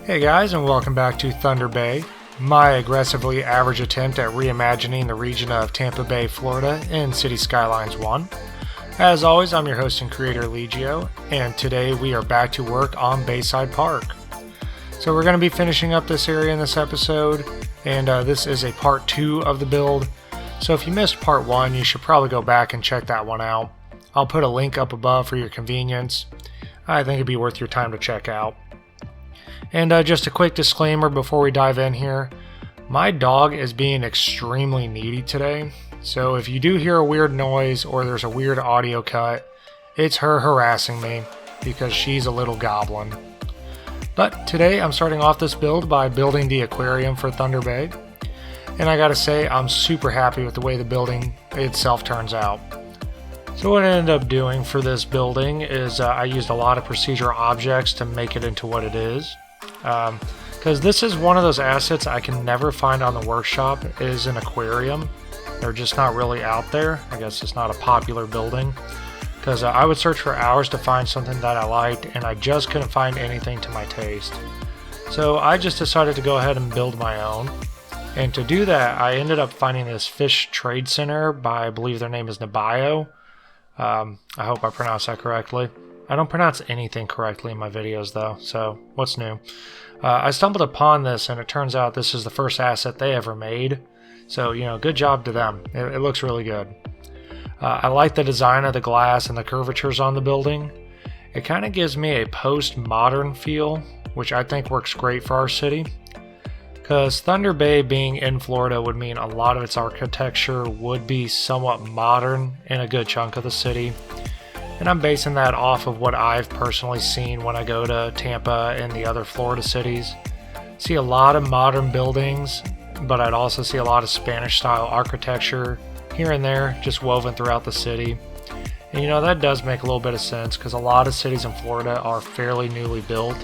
Hey guys, and welcome back to Thunder Bay, my aggressively average attempt at reimagining the region of Tampa Bay, Florida in City Skylines 1. As always, I'm your host and creator Legio, and today we are back to work on Bayside Park. So we're going to be finishing up this area in this episode, and this is a part 2 of the build. So if you missed part 1, you should probably go back and check that one out. I'll put a link up above for your convenience. I think it'd be worth your time to check out. And just a quick disclaimer before we dive in here. My dog is being extremely needy today, so if you do hear a weird noise or there's a weird audio cut, it's her harassing me because she's a little goblin. But today I'm starting off this build by building the aquarium for Thunder Bay, and I gotta say I'm super happy with the way the building itself turns out. So what I ended up doing for this building is I used a lot of procedural objects to make it into what it is. Because this is one of those assets I can never find on the workshop is an aquarium. They're just not really out there. I guess it's not a popular building. Because I would search for hours to find something that I liked, and I just couldn't find anything to my taste. So I just decided to go ahead and build my own. And to do that, I ended up finding this fish trade center by, I believe their name is Nabayo. I hope I pronounced that correctly. I don't pronounce anything correctly in my videos though, so what's new? I stumbled upon this and it turns out this is the first asset they ever made. So, good job to them. It looks really good. I like the design of the glass and the curvatures on the building. It kind of gives me a post-modern feel, which I think works great for our city. Because Thunder Bay being in Florida would mean a lot of its architecture would be somewhat modern in a good chunk of the city. And I'm basing that off of what I've personally seen when I go to Tampa and the other Florida cities. See a lot of modern buildings, but I'd also see a lot of Spanish style architecture here and there just woven throughout the city. And that does make a little bit of sense because a lot of cities in Florida are fairly newly built.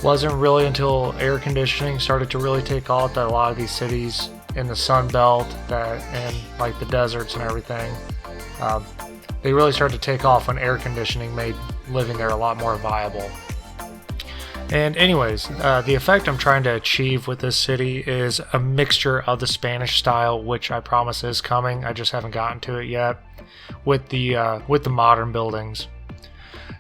Wasn't really until air conditioning started to really take off that a lot of these cities in the Sun Belt and like the deserts and everything, they really started to take off when air conditioning made living there a lot more viable. And anyways, the effect I'm trying to achieve with this city is a mixture of the Spanish style, which I promise is coming, I just haven't gotten to it yet, with the modern buildings.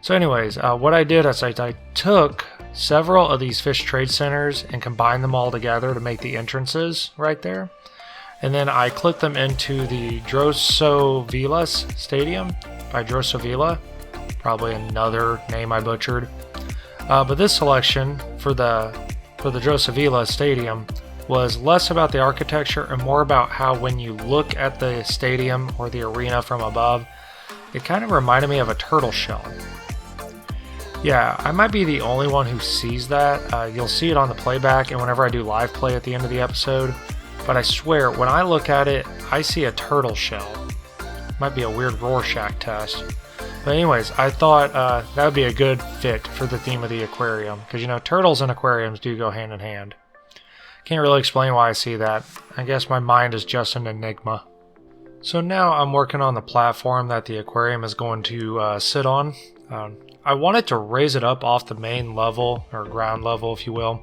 So anyways, what I did is I took several of these fish trade centers and combined them all together to make the entrances right there. And then I clicked them into the Drosovilas Stadium by Drosovila. Probably another name I butchered. But this selection for the Drosovila Stadium was less about the architecture and more about how when you look at the stadium or the arena from above, it kind of reminded me of a turtle shell. Yeah, I might be the only one who sees that. You'll see it on the playback and whenever I do live play at the end of the episode. But I swear, when I look at it, I see a turtle shell. Might be a weird Rorschach test. But anyways, I thought that would be a good fit for the theme of the aquarium. Because, turtles and aquariums do go hand in hand. Can't really explain why I see that. I guess my mind is just an enigma. So now I'm working on the platform that the aquarium is going to sit on. I wanted to raise it up off the main level, or ground level if you will,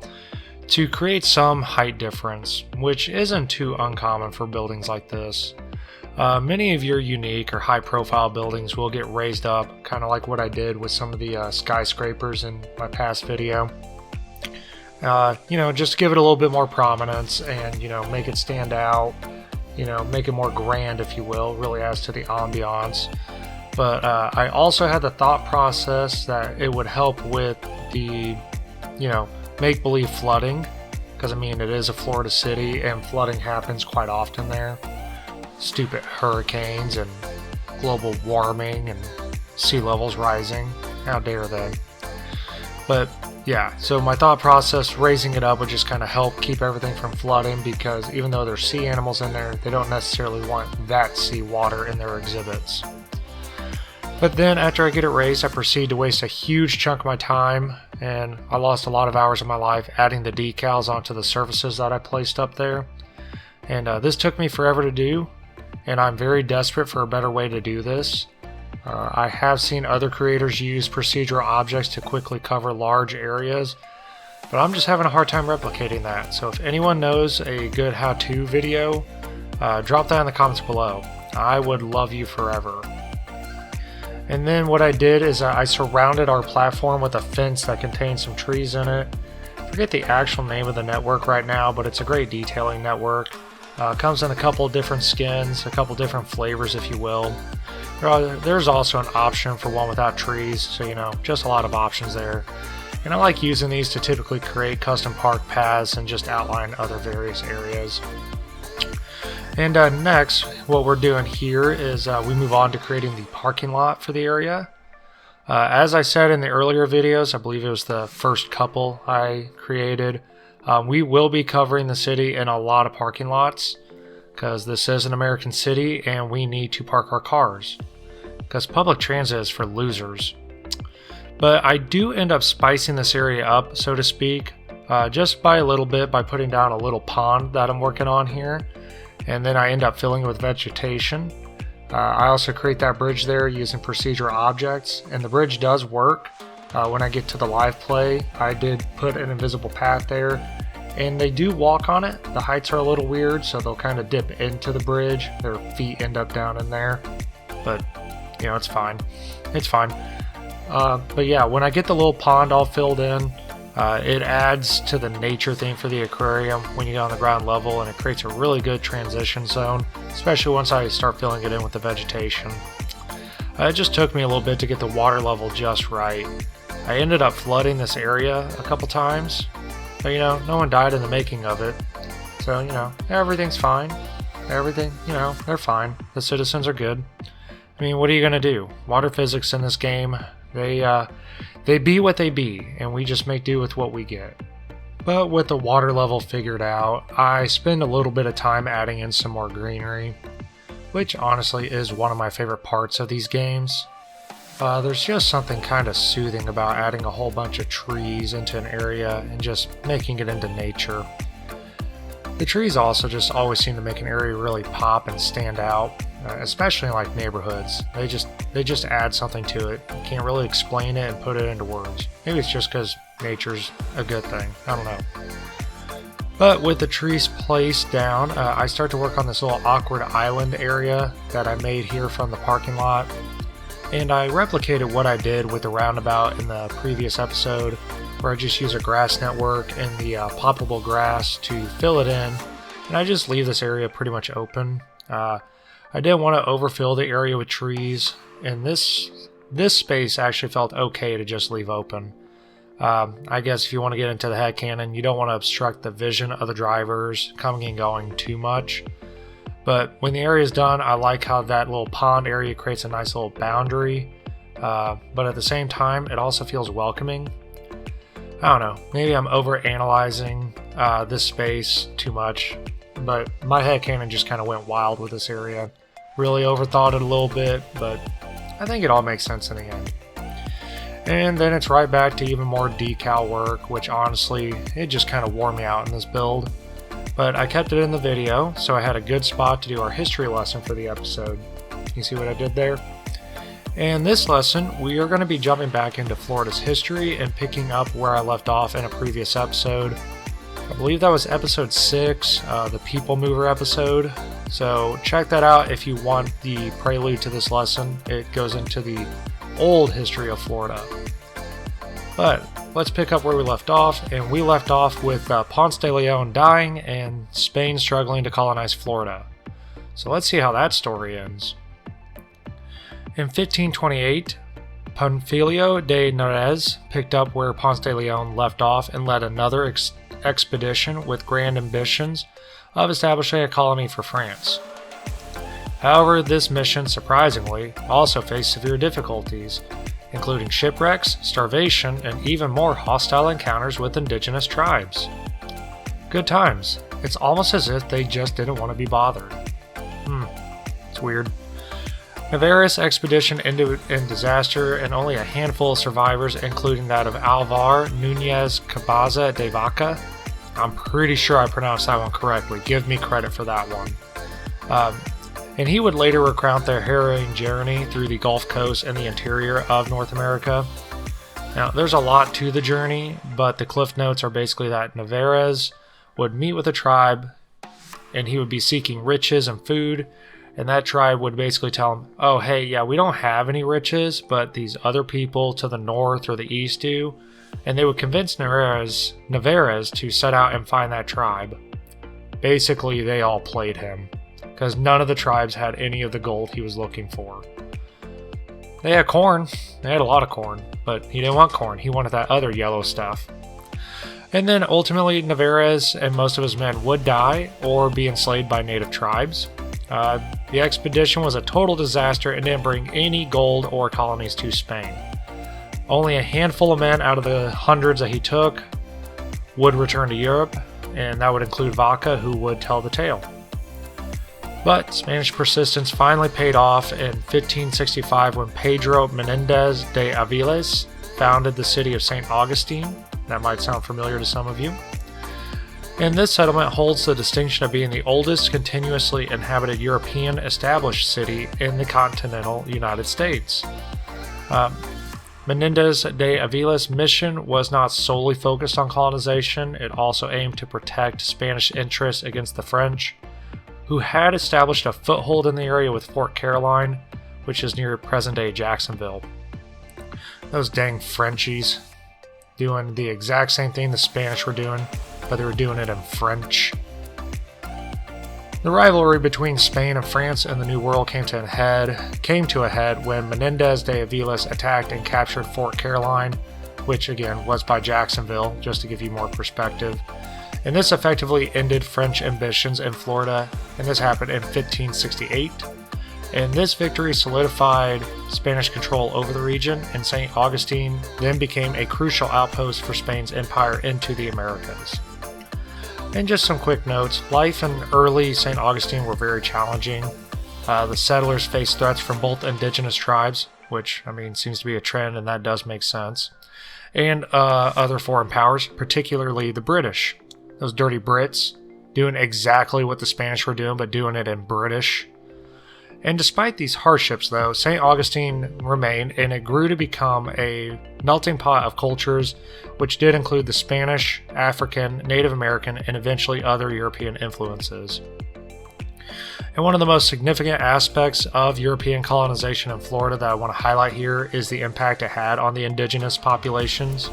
to create some height difference, which isn't too uncommon for buildings like this. Many of your unique or high profile buildings will get raised up, kind of like what I did with some of the skyscrapers in my past video. Just to give it a little bit more prominence and, make it stand out, make it more grand if you will, really adds to the ambiance. But I also had the thought process that it would help with the, make-believe flooding, because it is a Florida city and flooding happens quite often there. Stupid hurricanes and global warming and sea levels rising. How dare they? But yeah, so my thought process raising it up would just kind of help keep everything from flooding, because even though there's sea animals in there, they don't necessarily want that sea water in their exhibits. But then after I get it raised, I proceed to waste a huge chunk of my time, and I lost a lot of hours of my life adding the decals onto the surfaces that I placed up there. And this took me forever to do, and I'm very desperate for a better way to do this. I have seen other creators use procedural objects to quickly cover large areas, but I'm just having a hard time replicating that. So if anyone knows a good how-to video, drop that in the comments below. I would love you forever. And then what I did is I surrounded our platform with a fence that contains some trees in it. I forget the actual name of the network right now, but it's a great detailing network. Comes in a couple different skins, a couple different flavors if you will. There's also an option for one without trees, so just a lot of options there. And I like using these to typically create custom park paths and just outline other various areas. And next, what we're doing here is we move on to creating the parking lot for the area. As I said in the earlier videos, I believe it was the first couple I created, we will be covering the city in a lot of parking lots because this is an American city and we need to park our cars because public transit is for losers. But I do end up spicing this area up, so to speak, just by a little bit by putting down a little pond that I'm working on here, and then I end up filling it with vegetation. I also create that bridge there using procedural objects, and the bridge does work. When I get to the live play, I did put an invisible path there, and they do walk on it. The heights are a little weird, so they'll kind of dip into the bridge. Their feet end up down in there, but it's fine. It's fine. But yeah, when I get the little pond all filled in, it adds to the nature theme for the aquarium when you get on the ground level, and it creates a really good transition zone, especially once I start filling it in with the vegetation. It just took me a little bit to get the water level just right. I ended up flooding this area a couple times, but no one died in the making of it. So, everything's fine. Everything, they're fine. The citizens are good. I mean, what are you going to do? Water physics in this game, they be what they be, and we just make do with what we get. But with the water level figured out, I spend a little bit of time adding in some more greenery, which honestly is one of my favorite parts of these games. There's just something kind of soothing about adding a whole bunch of trees into an area and just making it into nature. The trees also just always seem to make an area really pop and stand out, especially in like neighborhoods. They just add something to it. You can't really explain it and put it into words. Maybe it's just because nature's a good thing. I don't know. But with the trees placed down, I start to work on this little awkward island area that I made here from the parking lot. And I replicated what I did with the roundabout in the previous episode, where I just use a grass network and the poppable grass to fill it in. And I just leave this area pretty much open. I didn't want to overfill the area with trees, and this space actually felt okay to just leave open. I guess if you want to get into the headcanon, you don't want to obstruct the vision of the drivers coming and going too much. But when the area is done, I like how that little pond area creates a nice little boundary, but at the same time, it also feels welcoming. I don't know, maybe I'm over-analyzing this space too much, but my headcanon just kind of went wild with this area. Really overthought it a little bit, but I think it all makes sense in the end. And then it's right back to even more decal work, which honestly, it just kind of wore me out in this build. But I kept it in the video, so I had a good spot to do our history lesson for the episode. You see what I did there? And this lesson, we are going to be jumping back into Florida's history and picking up where I left off in a previous episode. I believe that was episode 6, the People Mover episode. So check that out if you want the prelude to this lesson. It goes into the old history of Florida. But let's pick up where we left off, and we left off with Ponce de Leon dying and Spain struggling to colonize Florida. So let's see how that story ends. In 1528, Panfilio de Narez picked up where Ponce de Leon left off and led another expedition with grand ambitions of establishing a colony for France. However, this mission, surprisingly, also faced severe difficulties, including shipwrecks, starvation, and even more hostile encounters with indigenous tribes. Good times. It's almost as if they just didn't want to be bothered. It's weird. Navarre's expedition ended in disaster, and only a handful of survivors, including that of Álvar, Núñez, Cabeza de Vaca. I'm pretty sure I pronounced that one correctly. Give me credit for that one. And he would later recount their harrowing journey through the Gulf Coast and the interior of North America. Now, there's a lot to the journey, but the cliff notes are basically that Narvaez would meet with a tribe, and he would be seeking riches and food, and that tribe would basically tell him, oh, hey, yeah, we don't have any riches, but these other people to the north or the east do, and they would convince Narvaez to set out and find that tribe. Basically, they all played him, because none of the tribes had any of the gold he was looking for. They had corn. They had a lot of corn, but he didn't want corn. He wanted that other yellow stuff. And then ultimately, Narvaez and most of his men would die or be enslaved by native tribes. The expedition was a total disaster and didn't bring any gold or colonies to Spain. Only a handful of men out of the hundreds that he took would return to Europe, and that would include Vaca, who would tell the tale. But Spanish persistence finally paid off in 1565 when Pedro Menendez de Aviles founded the city of St. Augustine. That might sound familiar to some of you. And this settlement holds the distinction of being the oldest continuously inhabited European established city in the continental United States. Menendez de Aviles' mission was not solely focused on colonization. It also aimed to protect Spanish interests against the French, who had established a foothold in the area with Fort Caroline, which is near present-day Jacksonville. Those dang Frenchies, doing the exact same thing the Spanish were doing, but they were doing it in French. The rivalry between Spain and France in the New World came to a head when Menendez de Aviles attacked and captured Fort Caroline, which again was by Jacksonville, just to give you more perspective. And this effectively ended French ambitions in Florida, and this happened in 1568. And this victory solidified Spanish control over the region, and St. Augustine then became a crucial outpost for Spain's empire into the Americas. And just some quick notes, life in early St. Augustine were very challenging. The settlers faced threats from both indigenous tribes, which, seems to be a trend, and that does make sense, and other foreign powers, particularly the British. Those dirty Brits, doing exactly what the Spanish were doing, but doing it in British. And despite these hardships, though, St. Augustine remained, and it grew to become a melting pot of cultures, which did include the Spanish, African, Native American, and eventually other European influences. And one of the most significant aspects of European colonization in Florida that I want to highlight here is the impact it had on the indigenous populations.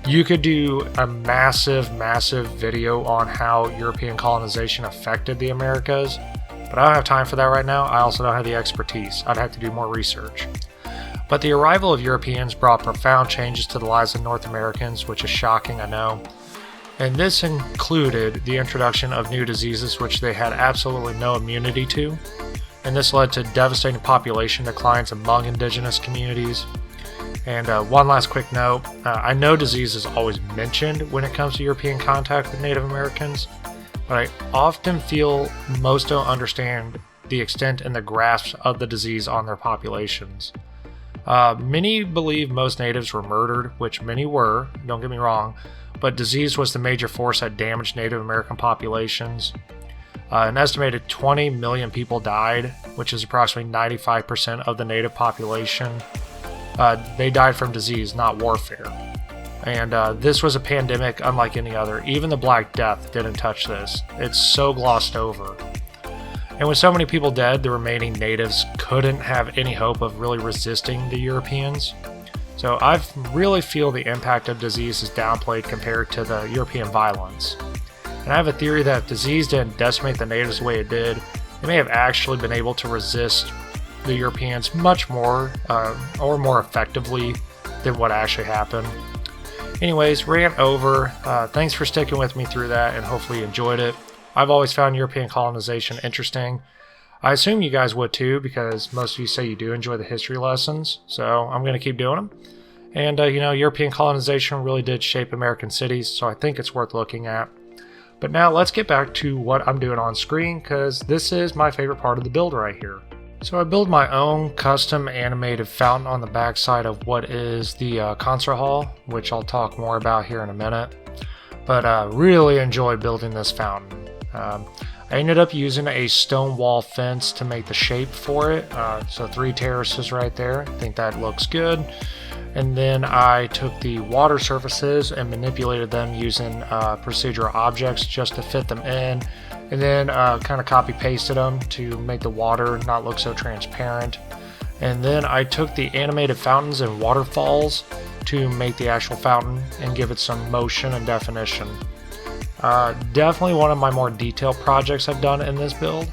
You could do a massive video on how European colonization affected the Americas, but I don't have time for that right now. I also don't have the expertise. I'd have to do more research. But the arrival of Europeans brought profound changes to the lives of North Americans, which is shocking, I know. And this included the introduction of new diseases which they had absolutely no immunity to. And this led to devastating population declines among indigenous communities. And one last quick note, I know disease is always mentioned when it comes to European contact with Native Americans, but I often feel most don't understand the extent and the grasp of the disease on their populations. Many believe most natives were murdered, which many were, don't get me wrong, but disease was the major force that damaged Native American populations. An estimated 20 million people died, which is approximately 95% of the native population. They died from disease, not warfare. And this was a pandemic unlike any other. Even the Black Death didn't touch this. It's so glossed over. And with so many people dead, the remaining natives couldn't have any hope of really resisting the Europeans. So I really feel the impact of disease is downplayed compared to the European violence. And I have a theory that if disease didn't decimate the natives the way it did, they may have actually been able to resist the Europeans much more or more effectively than what actually happened. Anyways, rant over. Thanks for sticking with me through that, and hopefully you enjoyed it. I've always found European colonization interesting. I assume you guys would too, because most of you say you do enjoy the history lessons, so I'm going to keep doing them. And, European colonization really did shape American cities, so I think it's worth looking at. But now let's get back to what I'm doing on screen, because this is my favorite part of the build right here. So I build my own custom animated fountain on the backside of what is the concert hall, which I'll talk more about here in a minute. But really enjoy building this fountain. I I ended up using a stone wall fence to make the shape for it. So 3 terraces right there. I think that looks good. And then I took the water surfaces and manipulated them using procedural objects just to fit them in. And then kind of copy pasted them to make the water not look so transparent. And then I took the animated fountains and waterfalls to make the actual fountain and give it some motion and definition. Definitely one of my more detailed projects I've done in this build,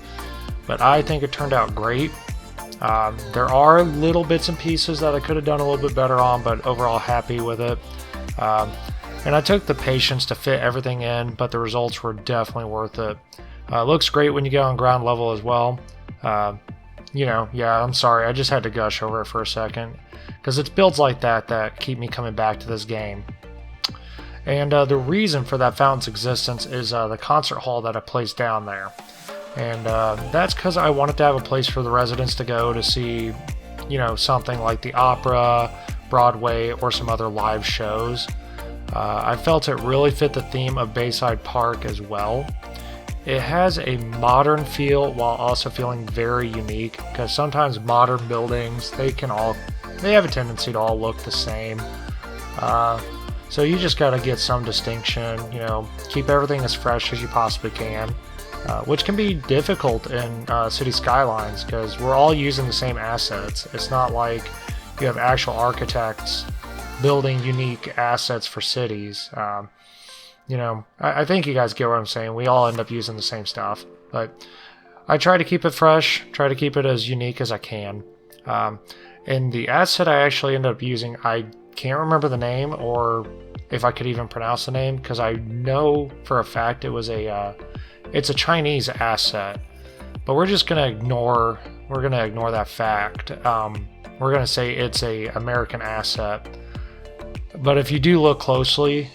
but I think it turned out great. There are little bits and pieces that I could have done a little bit better on, but overall happy with it. And I took the patience to fit everything in, but the results were definitely worth it. Looks great when you get on ground level as well. Yeah, I'm sorry, I just had to gush over it for a second, because it's builds like that that keep me coming back to this game. And the reason for that fountain's existence is the concert hall that I placed down there. And that's because I wanted to have a place for the residents to go to see, something like the opera, Broadway, or some other live shows. I felt it really fit the theme of Bayside Park as well. It has a modern feel while also feeling very unique, because sometimes modern buildings, they have a tendency to all look the same. So you just got to get some distinction, keep everything as fresh as you possibly can, which can be difficult in city skylines because we're all using the same assets. It's not like you have actual architects building unique assets for cities. I think you guys get what I'm saying. We all end up using the same stuff, but I try to keep it fresh, try to keep it as unique as I can. And the asset I actually ended up using, I can't remember the name or if I could even pronounce the name, because I know for a fact it's a Chinese asset, but we're gonna ignore that fact. We're gonna say it's a American asset. But if you do look closely,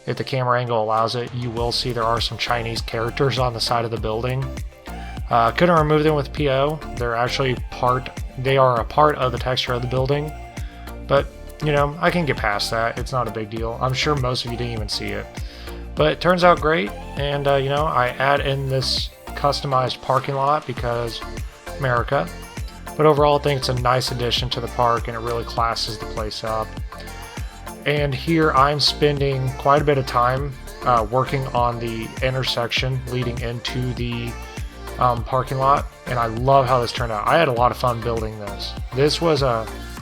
if the camera angle allows it, you will see there are some Chinese characters on the side of the building. Couldn't remove them with PO. They are a part of the texture of the building, but I can get past that. It's not a big deal. I'm sure most of you didn't even see it, but it turns out great. And I add in this customized parking lot because America, but overall I think it's a nice addition to the park and it really classes the place up. And here I'm spending quite a bit of time working on the intersection leading into the parking lot, and I love how this turned out. I had a lot of fun building this.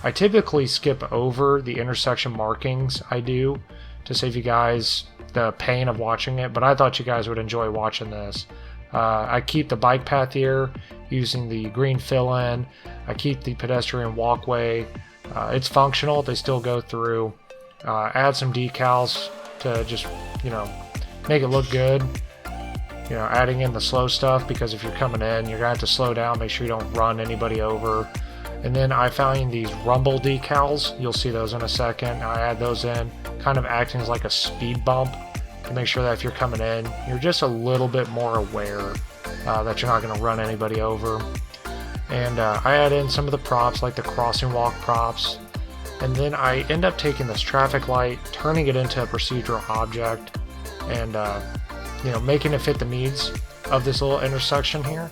I typically skip over the intersection markings I do to save you guys the pain of watching it, but I thought you guys would enjoy watching this. I keep the bike path here using the green fill-in. I keep the pedestrian walkway. It's functional. They still go through. Add some decals to just, make it look good. Adding in the slow stuff, because if you're coming in, you're gonna have to slow down, make sure you don't run anybody over. And then I found these rumble decals. You'll see those in a second. I add those in, kind of acting as like a speed bump to make sure that if you're coming in, you're just a little bit more aware that you're not gonna run anybody over. And I add in some of the props, like the crossing walk props. And then I end up taking this traffic light, turning it into a procedural object, and making it fit the needs of this little intersection here.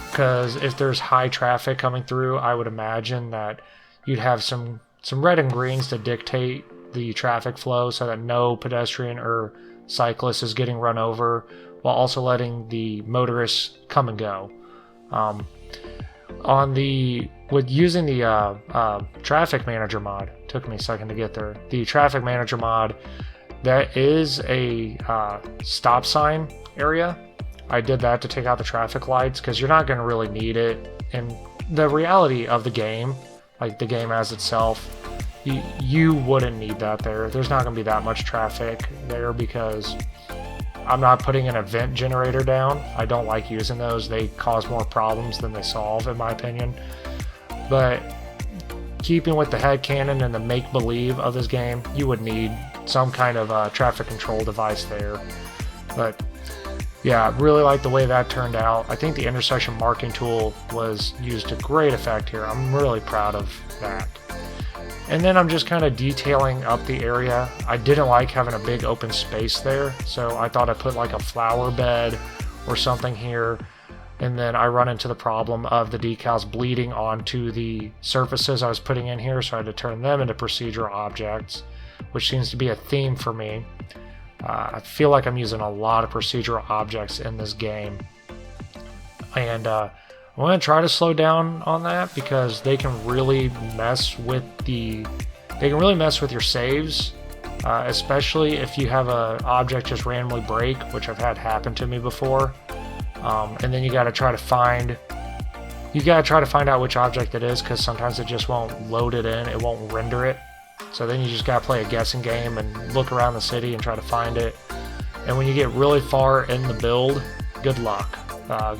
Because if there's high traffic coming through, I would imagine that you'd have some red and greens to dictate the traffic flow so that no pedestrian or cyclist is getting run over, while also letting the motorists come and go. With using the traffic manager mod, took me a second to get there. The traffic manager mod, that is a stop sign area. I did that to take out the traffic lights because you're not going to really need it. And the reality of the game, like the game as itself, you wouldn't need that there. There's not going to be that much traffic there because I'm not putting an event generator down. I don't like using those. They cause more problems than they solve, in my opinion. But keeping with the headcanon and the make-believe of this game, you would need some kind of traffic control device there. But yeah, really like the way that turned out. I think the intersection marking tool was used to great effect here. I'm really proud of that. And then I'm just kind of detailing up the area. I didn't like having a big open space there, so I thought I'd put like a flower bed or something here. And then I run into the problem of the decals bleeding onto the surfaces I was putting in here, so I had to turn them into procedural objects, which seems to be a theme for me. I feel like I'm using a lot of procedural objects in this game. And I'm going to try to slow down on that because they can really mess with your saves, especially if you have an object just randomly break, which I've had happen to me before. And then you got to try to find out which object it is, because sometimes it just won't load it in, it won't render it. So then you just got to play a guessing game and look around the city and try to find it. And when you get really far in the build, good luck.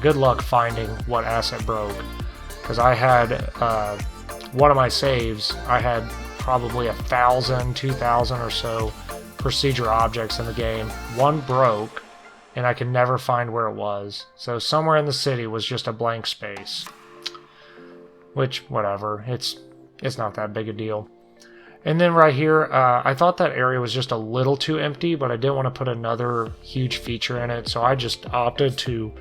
Good luck finding what asset broke. Because I had one of my saves, I had probably 1,000, 2,000 or so procedure objects in the game. One broke, and I could never find where it was. So somewhere in the city was just a blank space. Which, whatever, it's not that big a deal. And then right here, I thought that area was just a little too empty, but I didn't want to put another huge feature in it, so I just opted to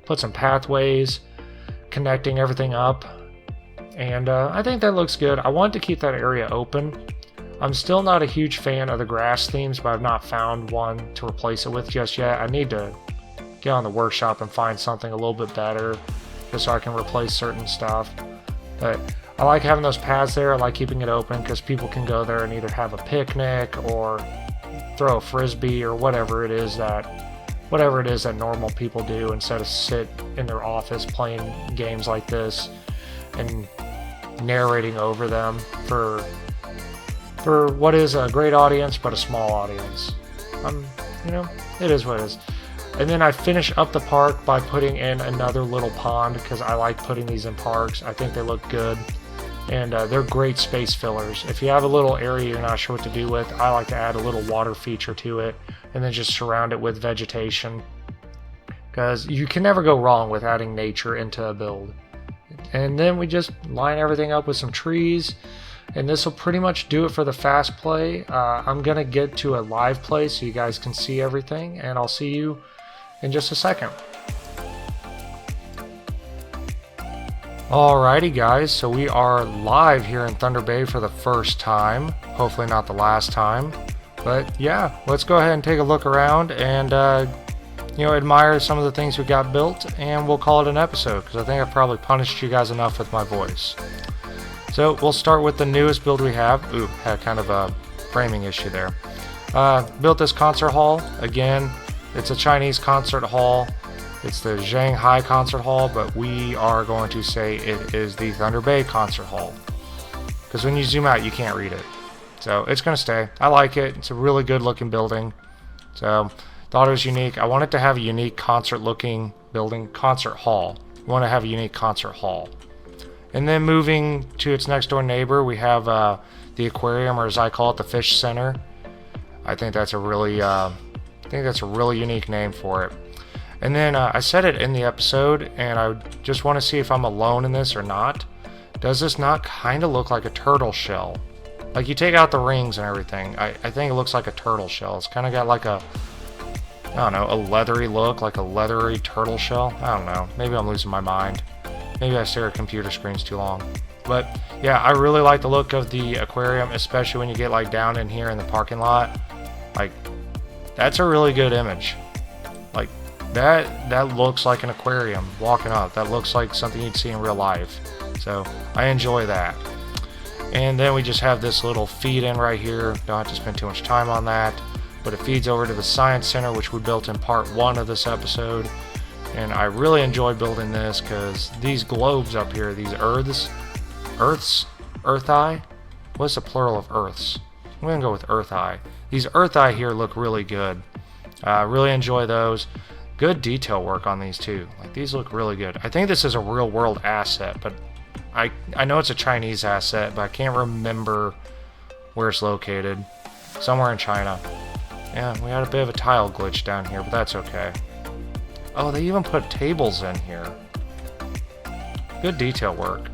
put some pathways, connecting everything up, and I think that looks good. I want to keep that area open. I'm still not a huge fan of the grass themes, but I've not found one to replace it with just yet. I need to get on the workshop and find something a little bit better, just so I can replace certain stuff. But I like having those paths there. I like keeping it open because people can go there and either have a picnic or throw a frisbee or whatever it is that normal people do, instead of sit in their office playing games like this and narrating over them for what is a great audience but a small audience. It is what it is. And then I finish up the park by putting in another little pond, because I like putting these in parks. I think they look good, and they're great space fillers. If you have a little area you're not sure what to do with, I like to add a little water feature to it and then just surround it with vegetation, because you can never go wrong with adding nature into a build. And then we just line everything up with some trees, and this will pretty much do it for the fast play. I'm gonna get to a live play so you guys can see everything, and I'll see you in just a second. Alrighty guys, so we are live here in Thunder Bay for the first time. Hopefully not the last time. But yeah, let's go ahead and take a look around and admire some of the things we got built, and we'll call it an episode, because I think I've probably punished you guys enough with my voice. So we'll start with the newest build we have. Ooh, had kind of a framing issue there. Built this concert hall. Again, it's a Chinese concert hall. It's the Shanghai concert hall, but we are going to say it is the Thunder Bay concert hall, because when you zoom out you can't read it. So it's going to stay. I like it. It's a really good looking building. So thought it was unique. I wanted to have a unique concert looking building, concert hall. I want to have a unique concert hall. And then moving to its next door neighbor, we have the aquarium, or as I call it, the fish center. I think that's a really unique name for it. And then I said it in the episode, and I just want to see if I'm alone in this or not. Does this not kind of look like a turtle shell? Like, you take out the rings and everything, I think it looks like a turtle shell. It's kind of got like a, I don't know, a leathery look, like a leathery turtle shell. I don't know. Maybe I'm losing my mind. Maybe I stare at computer screens too long. But yeah, I really like the look of the aquarium, especially when you get like down in here in the parking lot. Like, that's a really good image. Like, that looks like an aquarium walking up. That looks like something you'd see in real life. So I enjoy that. And then we just have this little feed in right here. Don't have to spend too much time on that. But it feeds over to the Science Center, which we built in part 1 of this episode. And I really enjoy building this because these globes up here, these earth-eye? What's the plural of earths? I'm going to go with earth-eye. These earth-eye here look really good. I really enjoy those. Good detail work on these too. Like, these look really good. I think this is a real world asset, but I know it's a Chinese asset, but I can't remember where it's located. Somewhere in China. Yeah, we had a bit of a tile glitch down here, but that's okay. Oh, they even put tables in here. Good detail work.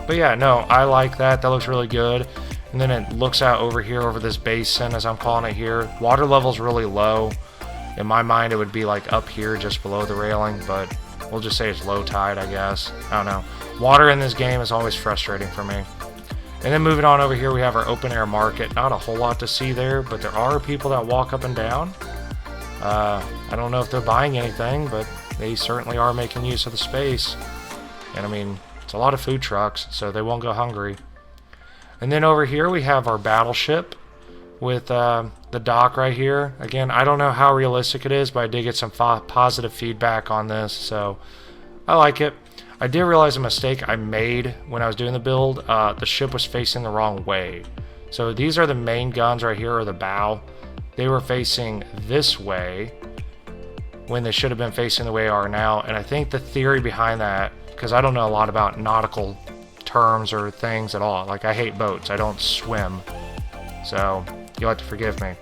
But yeah, no, I like that. That looks really good. And then it looks out over here over this basin, as I'm calling it here. Water level's really low. In my mind, it would be like up here just below the railing, but we'll just say it's low tide, I guess. I don't know. Water in this game is always frustrating for me. And then moving on over here, we have our open air market. Not a whole lot to see there, but there are people that walk up and down. I don't know if they're buying anything, but they certainly are making use of the space. And I mean, it's a lot of food trucks, so they won't go hungry. And then over here we have our battleship with the dock right here. Again, I don't know how realistic it is, but I did get some positive feedback on this, so I like it. I did realize a mistake I made when I was doing the build. The ship was facing the wrong way. So these are the main guns right here, or the bow. They were facing this way when they should have been facing the way they are now. And I think the theory behind that, because I don't know a lot about nautical terms or things at all. Like, I hate boats. I don't swim. So you'll have to forgive me.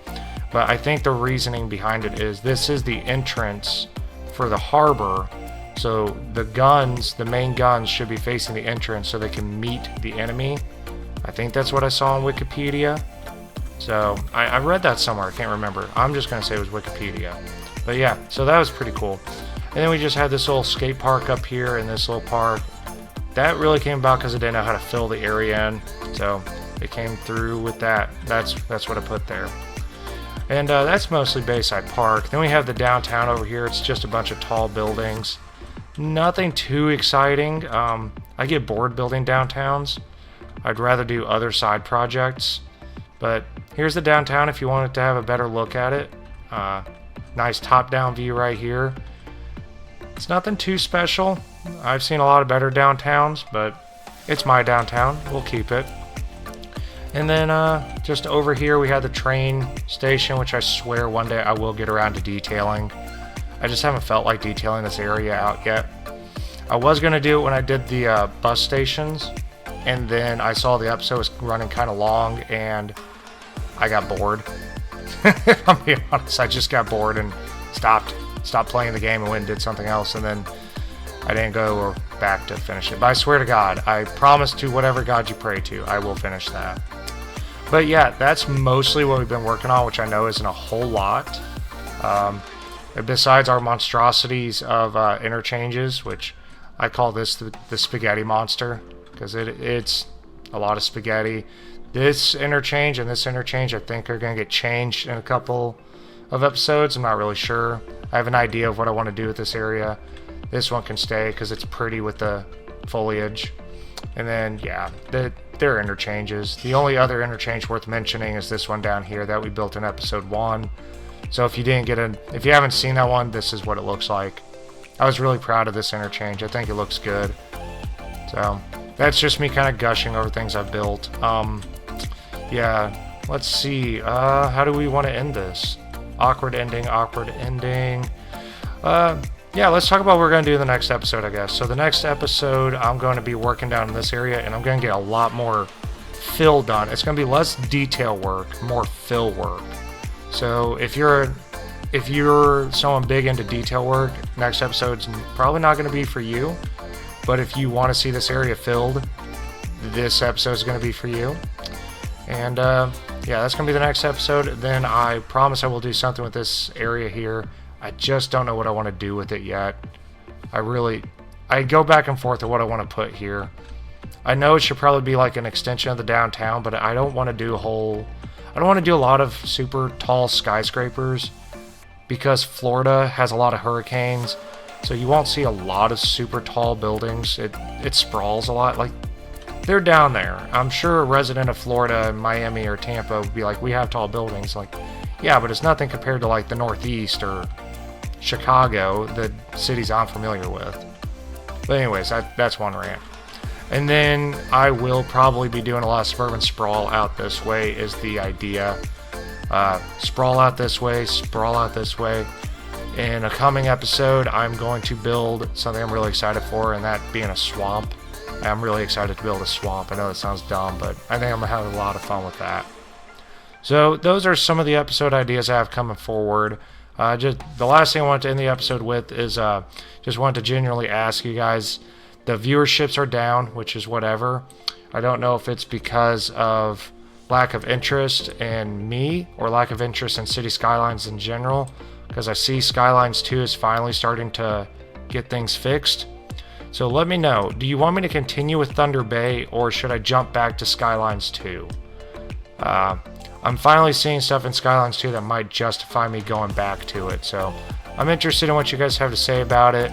But I think the reasoning behind it is this is the entrance for the harbor. So the guns, the main guns, should be facing the entrance so they can meet the enemy. I think that's what I saw on Wikipedia. So I read that somewhere. I can't remember. I'm just going to say it was Wikipedia. But yeah, so that was pretty cool. And then we just had this little skate park up here and this little park. That really came about because I didn't know how to fill the area in. So it came through with that. That's what I put there. And that's mostly Bayside Park. Then we have the downtown over here. It's just a bunch of tall buildings. Nothing too exciting. I get bored building downtowns. I'd rather do other side projects. But here's the downtown if you wanted to have a better look at it. Nice top-down view right here. It's nothing too special. I've seen a lot of better downtowns, but it's my downtown. We'll keep it. And then just over here we have the train station, which I swear one day I will get around to detailing. I just haven't felt like detailing this area out yet. I was going to do it when I did the bus stations, and then I saw the episode was running kind of long, and I got bored. If I'm being honest, I just got bored and stopped playing the game and went and did something else, and then I didn't go back to finish it. But I swear to God, I promise to whatever God you pray to, I will finish that. But yeah, that's mostly what we've been working on, which I know isn't a whole lot. Besides our monstrosities of interchanges, which I call this the spaghetti monster, because it's a lot of spaghetti. This interchange and this interchange I think are going to get changed in a couple of episodes. I'm not really sure. I have an idea of what I want to do with this area. This one can stay because it's pretty with the foliage. And then, yeah, they're interchanges. The only other interchange worth mentioning is this one down here that we built in episode 1. So if you haven't seen that one, this is what it looks like. I was really proud of this interchange. I think it looks good. So that's just me kind of gushing over things I've built. Yeah, let's see. How do we want to end this? Awkward ending. Yeah, let's talk about what we're going to do in the next episode, I guess. So the next episode, I'm going to be working down in this area, and I'm going to get a lot more fill done. It's going to be less detail work, more fill work. So if you're someone big into detail work, next episode's probably not going to be for you. But if you want to see this area filled, this episode is going to be for you. And yeah, that's going to be the next episode. Then I promise I will do something with this area here. I just don't know what I want to do with it yet. I go back and forth of what I want to put here. I know it should probably be like an extension of the downtown, but I don't want to do a lot of super tall skyscrapers because Florida has a lot of hurricanes, so you won't see a lot of super tall buildings. It sprawls a lot. Like, they're down there. I'm sure a resident of Florida, Miami, or Tampa would be like, we have tall buildings. Like, yeah, but it's nothing compared to like the Northeast or Chicago, the cities I'm familiar with. But anyways, that's one rant. And then I will probably be doing a lot of suburban sprawl out this way is the idea. Sprawl out this way. In a coming episode, I'm going to build something I'm really excited for, and that being a swamp. I'm really excited to build a swamp. I know that sounds dumb, but I think I'm going to have a lot of fun with that. So those are some of the episode ideas I have coming forward. Just the last thing I wanted to end the episode with is just wanted to genuinely ask you guys, the viewerships are down, which is whatever. I don't know if it's because of lack of interest in me or lack of interest in City Skylines in general, because I see Skylines 2 is finally starting to get things fixed. So let me know, do you want me to continue with Thunder Bay or should I jump back to Skylines 2? I'm finally seeing stuff in Skylines 2 that might justify me going back to it, so I'm interested in what you guys have to say about it.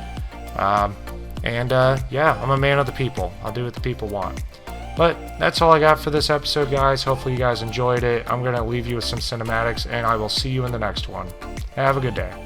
Yeah, I'm a man of the people. I'll do what the people want. But that's all I got for this episode, guys. Hopefully you guys enjoyed it. I'm going to leave you with some cinematics, and I will see you in the next one. Have a good day.